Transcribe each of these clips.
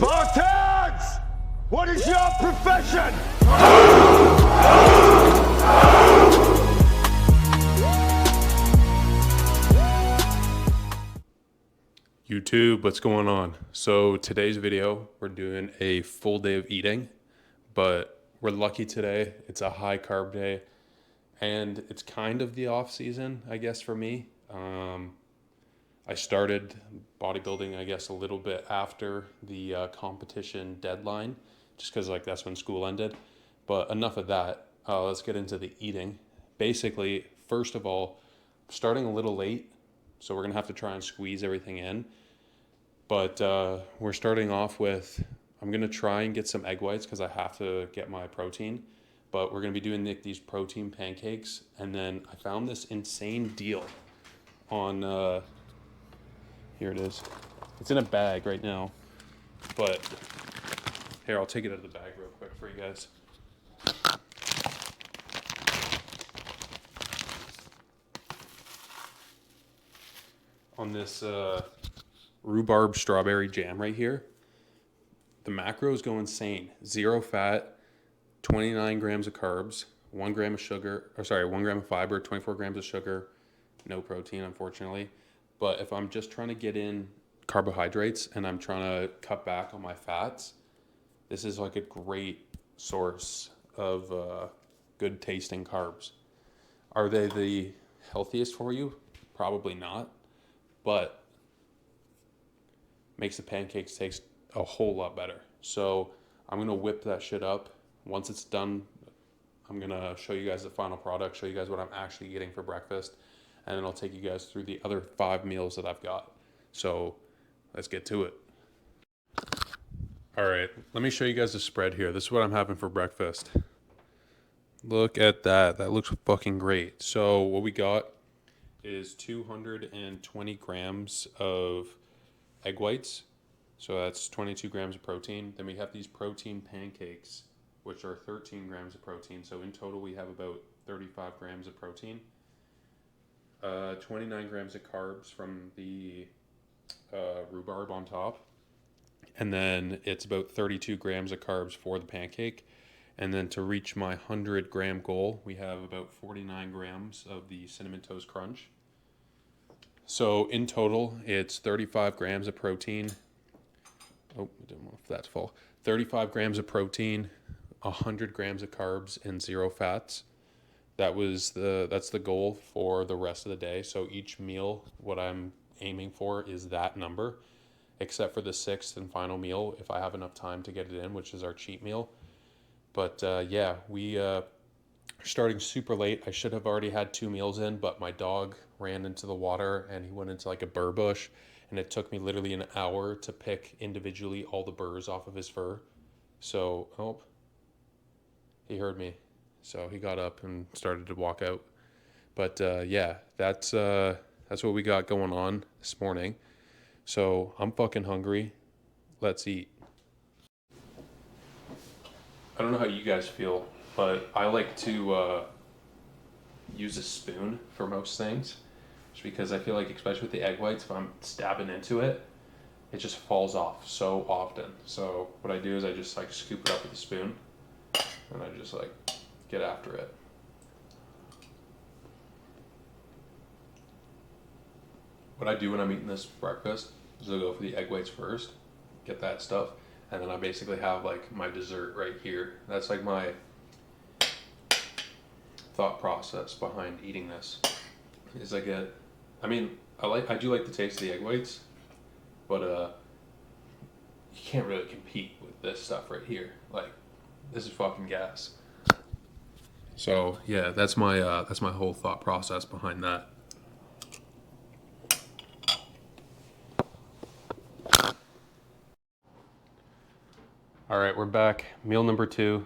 Spartans! What is your profession? YouTube, what's going on? So today's video, we're doing a full day of eating, but we're lucky today. It's a high carb day and it's kind of the off season, I guess, for me. I started bodybuilding, I guess, a little bit after the competition deadline, just because like that's when school ended. But enough of that. Let's get into the eating. Basically, first of all, starting a little late, so we're gonna have to try and squeeze everything in. But we're starting off with, I'm gonna try and get some egg whites because I have to get my protein. But we're gonna be doing these protein pancakes, and then I found this insane deal on. Here it is. It's in a bag right now, but here, I'll take it out of the bag real quick for you guys. On this rhubarb strawberry jam right here, the macros go insane. 0 fat, 29 grams of carbs, 1 gram of sugar, 1 gram of fiber, 24 grams of sugar, no protein, unfortunately. But if I'm just trying to get in carbohydrates and I'm trying to cut back on my fats, this is like a great source of good tasting carbs. Are they the healthiest for you? Probably not, but makes the pancakes taste a whole lot better. So I'm gonna whip that shit up. Once it's done, I'm gonna show you guys the final product, show you guys what I'm actually eating for breakfast, and then I'll take you guys through the other 5 meals that I've got. So let's get to it. All right, let me show you guys the spread here. This is what I'm having for breakfast. Look at that. That looks fucking great. So what we got is 220 grams of egg whites. So that's 22 grams of protein. Then we have these protein pancakes, which are 13 grams of protein. So in total, we have about 35 grams of protein. 29 grams of carbs from the rhubarb on top. And then it's about 32 grams of carbs for the pancake. And then to reach my 100 gram goal, we have about 49 grams of the Cinnamon Toast Crunch. So in total, it's 35 grams of protein. Oh, I don't know if that's full. 35 grams of protein, 100 grams of carbs, and 0 fats. That's the goal for the rest of the day. So each meal, what I'm aiming for is that number, except for the 6th and final meal, if I have enough time to get it in, which is our cheat meal. But yeah, we are starting super late. I should have already had 2 meals in, but my dog ran into the water and he went into like a burr bush, and it took me literally an hour to pick individually all the burrs off of his fur. So, oh, he heard me. So he got up and started to walk out. But yeah, that's what we got going on this morning. So I'm fucking hungry. Let's eat. I don't know how you guys feel, but I like to use a spoon for most things. Just because I feel like, especially with the egg whites, if I'm stabbing into it, it just falls off so often. So what I do is I just like scoop it up with a spoon, and I just like get after it. What I do when I'm eating this breakfast is I go for the egg whites first, get that stuff, and then I basically have like my dessert right here. That's like my thought process behind eating this. Is I do like the taste of the egg whites, but you can't really compete with this stuff right here. Like, this is fucking gas. So yeah, that's my whole thought process behind that. All right, we're back. Meal number 2.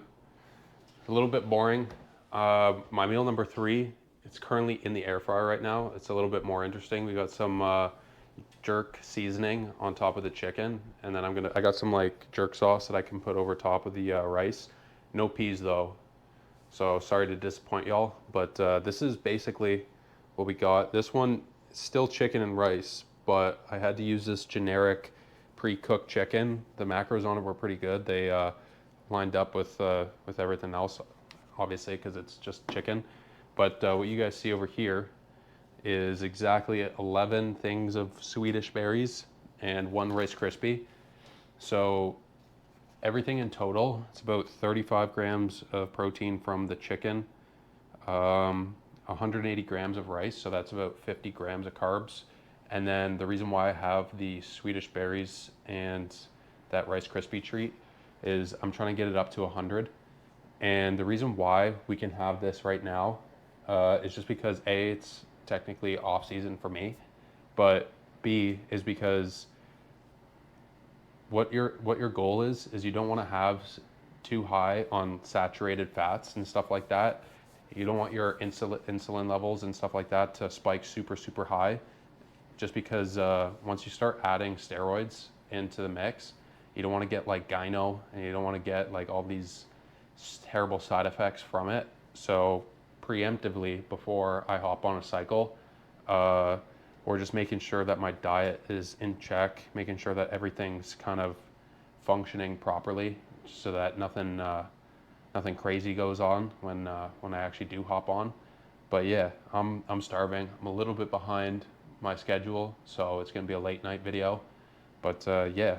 A little bit boring. My meal number 3, it's currently in the air fryer right now. It's a little bit more interesting. We got some jerk seasoning on top of the chicken, and then I got some like jerk sauce that I can put over top of the rice. No peas though. So sorry to disappoint y'all, but this is basically what we got. This one is still chicken and rice, but I had to use this generic pre-cooked chicken. The macros on it were pretty good. They lined up with everything else, obviously, because it's just chicken. But what you guys see over here is exactly 11 things of Swedish berries and 1 Rice Krispie. So everything in total, it's about 35 grams of protein from the chicken, 180 grams of rice, so that's about 50 grams of carbs. And then the reason why I have the Swedish berries and that Rice Krispie treat is I'm trying to get it up to 100. And the reason why we can have this right now is just because A, it's technically off season for me, but B is because what your goal is you don't want to have too high on saturated fats and stuff like that. You don't want your insulin levels and stuff like that to spike super high, just because once you start adding steroids into the mix, you don't want to get like gyno, and you don't want to get like all these terrible side effects from it. So preemptively, before I hop on a cycle, we're just making sure that my diet is in check, making sure that everything's kind of functioning properly, so that nothing crazy goes on when I actually do hop on. But yeah, I'm starving. I'm a little bit behind my schedule, so it's gonna be a late night video. But yeah,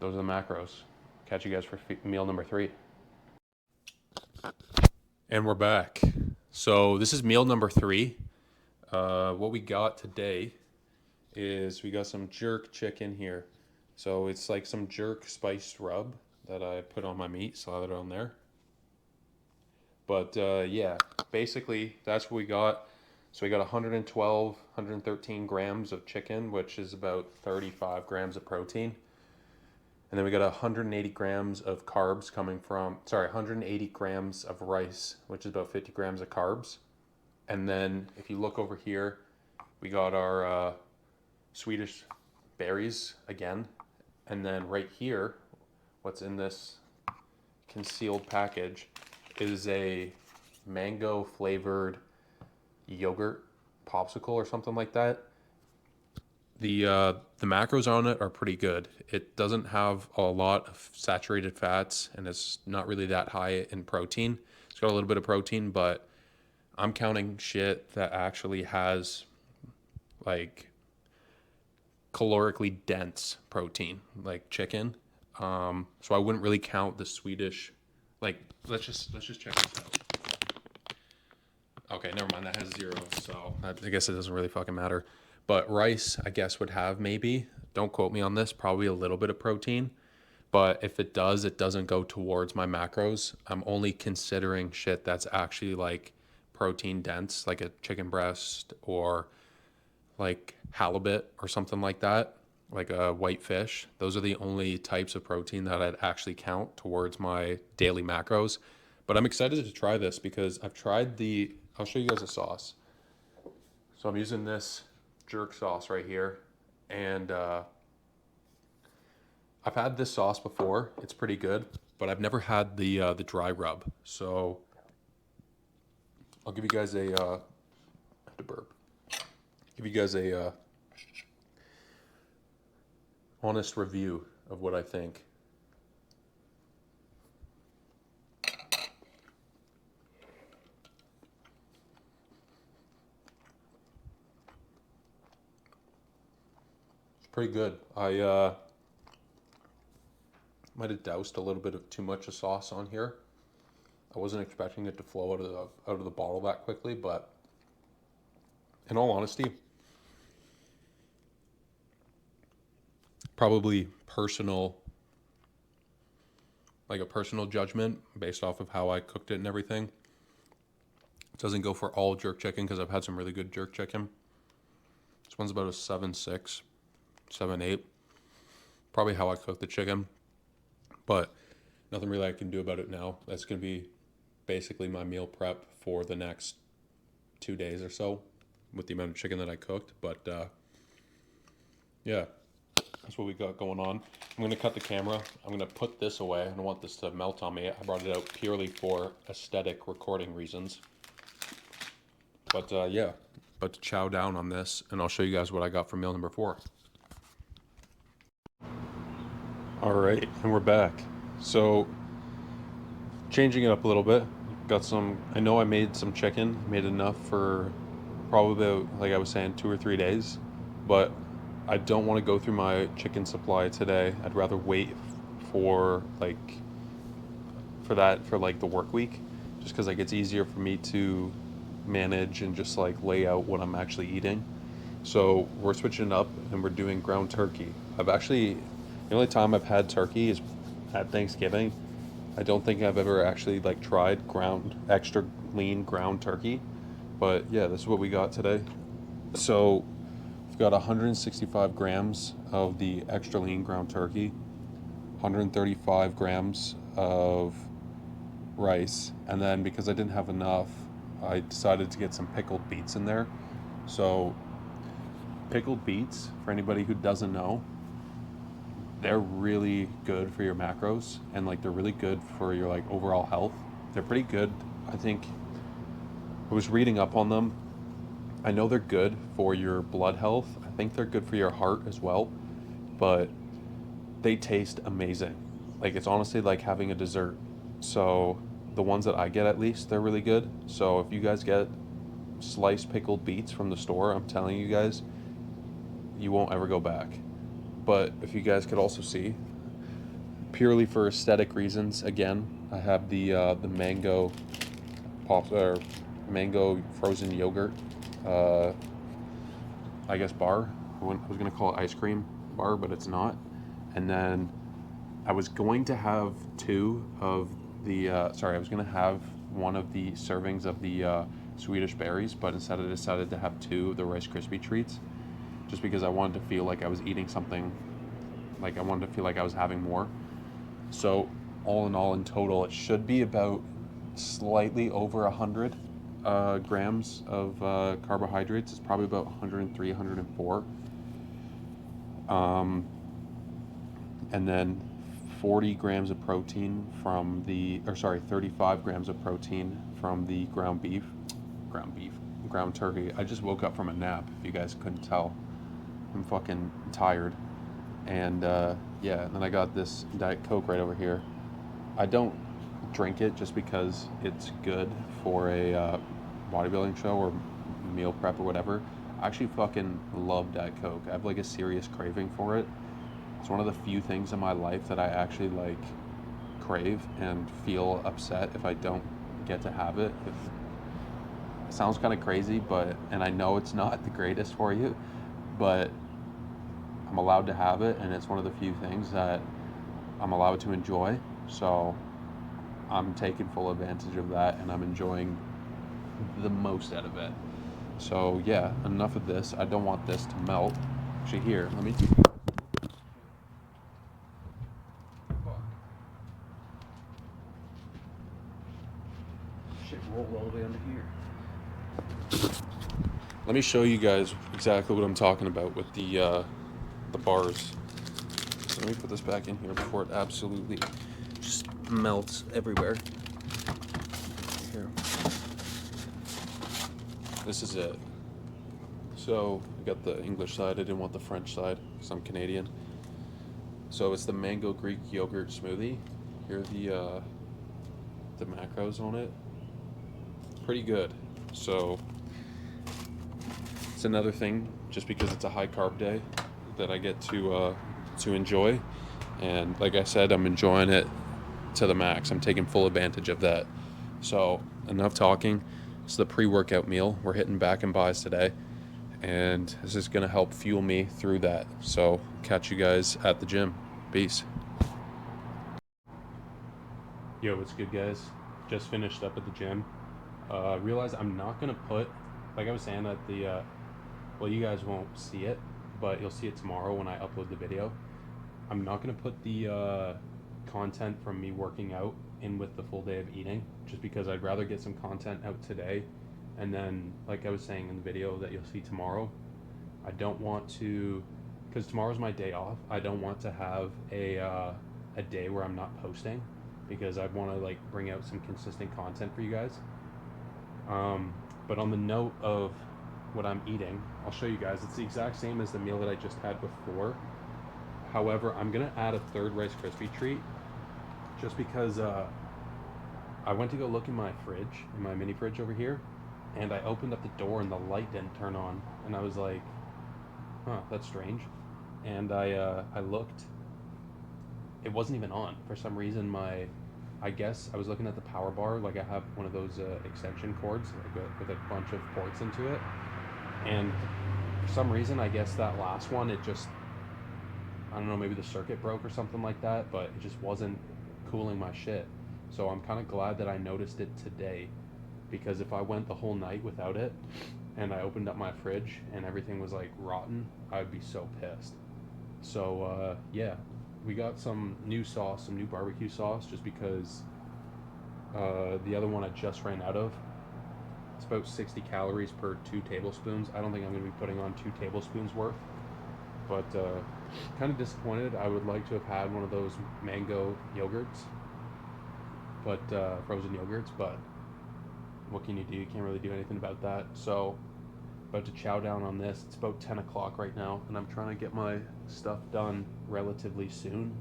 those are the macros. Catch you guys for meal number 3. And we're back. So this is meal number 3. What we got today is we got some jerk chicken here. So it's like some jerk spiced rub that I put on my meat, slathered on there. But yeah, basically that's what we got. So we got 112, 113 grams of chicken, which is about 35 grams of protein. And then we got 180 grams of carbs coming from, 180 grams of rice, which is about 50 grams of carbs. And then if you look over here, we got our Swedish berries again. And then right here, what's in this concealed package is a mango flavored yogurt popsicle or something like that. The macros on it are pretty good. It doesn't have a lot of saturated fats, and it's not really that high in protein. It's got a little bit of protein, but I'm counting shit that actually has like calorically dense protein, like chicken. So I wouldn't really count the Swedish. Like, let's just check this out. Okay, never mind. That has 0, so I guess it doesn't really fucking matter. But rice, I guess, would have maybe, don't quote me on this, probably a little bit of protein. But if it does, it doesn't go towards my macros. I'm only considering shit that's actually like protein dense, like a chicken breast or like halibut or something like that, like a white fish. Those are the only types of protein that I'd actually count towards my daily macros. But I'm excited to try this because I've tried I'll show you guys the sauce. So I'm using this jerk sauce right here, and I've had this sauce before. It's pretty good, but I've never had the dry rub. So I'll give you guys I have to burp. Give you guys a honest review of what I think. It's pretty good. I might have doused a little bit of too much of sauce on here. I wasn't expecting it to flow out of the bottle that quickly, but in all honesty, probably like a personal judgment based off of how I cooked it and everything. It doesn't go for all jerk chicken because I've had some really good jerk chicken. This one's about a 7.6, 7.8. Probably how I cook the chicken, but nothing really I can do about it now. That's going to be basically my meal prep for the next 2 days or so with the amount of chicken that I cooked. But yeah, that's what we got going on. I'm going to cut the camera. I'm going to put this away. I don't want this to melt on me. I brought it out purely for aesthetic recording reasons. But yeah, about to chow down on this, and I'll show you guys what I got for meal number 4. All right, and we're back. So, changing it up a little bit. Got some. I know I made some chicken. Made enough for probably about, like I was saying, 2 or 3 days. But I don't want to go through my chicken supply today. I'd rather wait for like the work week, just because like it's easier for me to manage and just like lay out what I'm actually eating. So we're switching it up and we're doing ground turkey. The only time I've had turkey is at Thanksgiving. I don't think I've ever actually like tried ground extra lean ground turkey. But yeah, this is what we got today. So we've got 165 grams of the extra lean ground turkey, 135 grams of rice, and then because I didn't have enough, I decided to get some pickled beets in there. So pickled beets, for anybody who doesn't know, they're really good for your macros, and like they're really good for your like overall health. They're pretty good. I think I was reading up on them. I know they're good for your blood health. I think they're good for your heart as well, but they taste amazing. Like it's honestly like having a dessert. So the ones that I get, at least, they're really good. So if you guys get sliced pickled beets from the store, I'm telling you guys, you won't ever go back. But if you guys could also see, purely for aesthetic reasons, again, I have the mango pop or mango frozen yogurt, uh, I guess bar. I was gonna call it ice cream bar, but it's not. And then I was going to have I was gonna have one of the servings of the Swedish berries, but instead I decided to have two of the Rice Krispie treats, just because I wanted to feel like I was eating something, like I wanted to feel like I was having more. So all in all, in total, it should be about slightly over 100 grams of carbohydrates. It's probably about 103, 104. And then 40 grams of protein from the 35 grams of protein from the ground turkey. I just woke up from a nap, if you guys couldn't tell. I'm fucking tired. And yeah, and then I got this Diet Coke right over here. I don't drink it just because it's good for a bodybuilding show or meal prep or whatever. I actually fucking love Diet Coke. I have like a serious craving for it. It's one of the few things in my life that I actually like crave and feel upset if I don't get to have it. It sounds kind of crazy, and I know it's not the greatest for you, but I'm allowed to have it, and it's one of the few things that I'm allowed to enjoy. So I'm taking full advantage of that, and I'm enjoying the most out of it. So yeah, enough of this. I don't want this to melt. Actually, here, let me. Shit, roll all the way under here. Let me show you guys exactly what I'm talking about with the bars. So let me put this back in here before it absolutely just melts everywhere. Here. This is it. So I got the English side. I didn't want the French side because I'm Canadian. So it's the mango Greek yogurt smoothie. Here are the macros on it. Pretty good. So it's another thing, just because it's a high carb day, that I get to enjoy. And like I said, I'm enjoying it to the max. I'm taking full advantage of that. So enough talking. It's the pre-workout meal. We're hitting back and buys today, and this is going to help fuel me through that. So catch you guys at the gym. Peace. Yo, what's good, guys? Just finished up at the gym. Realize I'm not going to put, like I was saying, at the well, you guys won't see it, but you'll see it tomorrow when I upload the video. I'm not going to put the content from me working out in with the full day of eating, just because I'd rather get some content out today, and then, like I was saying in the video that you'll see tomorrow, I don't want to, because tomorrow's my day off, I don't want to have a day where I'm not posting, because I want to like bring out some consistent content for you guys. But on the note of what I'm eating, I'll show you guys. It's the exact same as the meal that I just had before. However, I'm gonna add a third Rice Krispie treat, just because I went to go look in my fridge, in my mini fridge over here, and I opened up the door and the light didn't turn on, and I was like, huh, that's strange. And I looked, it wasn't even on for some reason. I guess I was looking at the power bar, like I have one of those extension cords like with a bunch of ports into it, and for some reason, I guess that last one, it just, I don't know, maybe the circuit broke or something like that, but it just wasn't cooling my shit. So I'm kind of glad that I noticed it today, because if I went the whole night without it and I opened up my fridge and everything was like rotten, I'd be so pissed. So yeah, we got some new sauce, some new barbecue sauce, just because the other one I just ran out of. It's about 60 calories per 2 tablespoons. I don't think I'm going to be putting on 2 tablespoons worth, but kind of disappointed. I would like to have had one of those mango yogurts, but frozen yogurts, but what can you do? You can't really do anything about that. So about to chow down on this. It's about 10 o'clock right now, and I'm trying to get my stuff done relatively soon,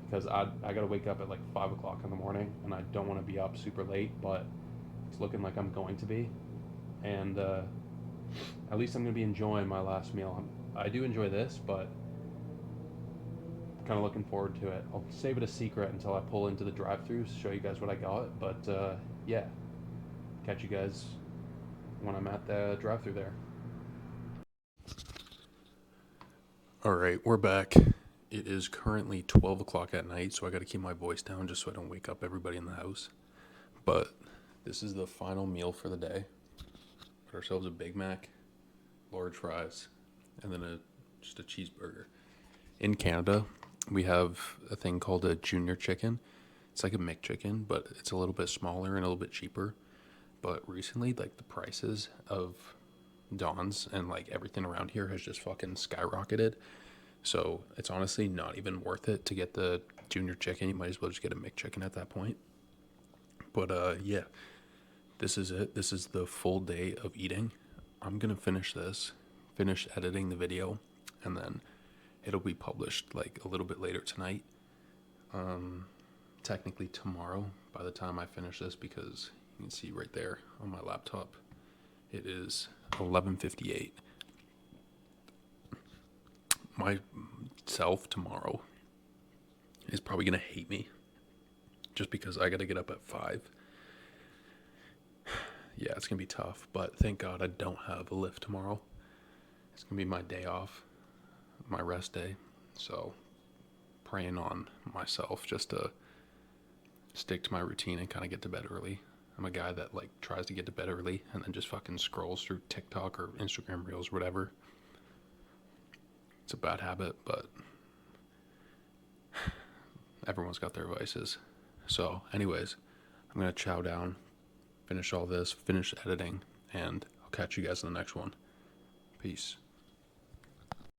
because I gotta wake up at like 5 o'clock in the morning, and I don't want to be up super late, but it's looking like I'm going to be. And at least I'm going to be enjoying my last meal. I do enjoy this, but kind of looking forward to it. I'll save it a secret until I pull into the drive-thru, show you guys what I got. But yeah, catch you guys when I'm at the drive-thru there. All right, we're back. It is currently 12 o'clock at night, so I got to keep my voice down just so I don't wake up everybody in the house. But this is the final meal for the day. Got ourselves a Big Mac, large fries, and then just a cheeseburger. In Canada, we have a thing called a junior chicken. It's like a McChicken, but it's a little bit smaller and a little bit cheaper. But recently, like, the prices of Don's and like everything around here has just fucking skyrocketed. So it's honestly not even worth it to get the junior chicken. You might as well just get a McChicken at that point. But yeah, this is it. This is the full day of eating. I'm gonna finish editing the video, and then it'll be published like a little bit later tonight. Technically tomorrow by the time I finish this, because you can see right there on my laptop, it is 11:58. Myself tomorrow is probably gonna hate me, just because I gotta get up at 5. Yeah, it's gonna be tough, but thank God I don't have a lift tomorrow. It's gonna be my day off, my rest day. So praying on myself just to stick to my routine and kind of get to bed early. I'm a guy that like tries to get to bed early and then just fucking scrolls through TikTok or Instagram Reels or whatever. It's a bad habit, but everyone's got their vices. So anyways, I'm gonna chow down, finish all this, finish editing, and I'll catch you guys in the next one. Peace.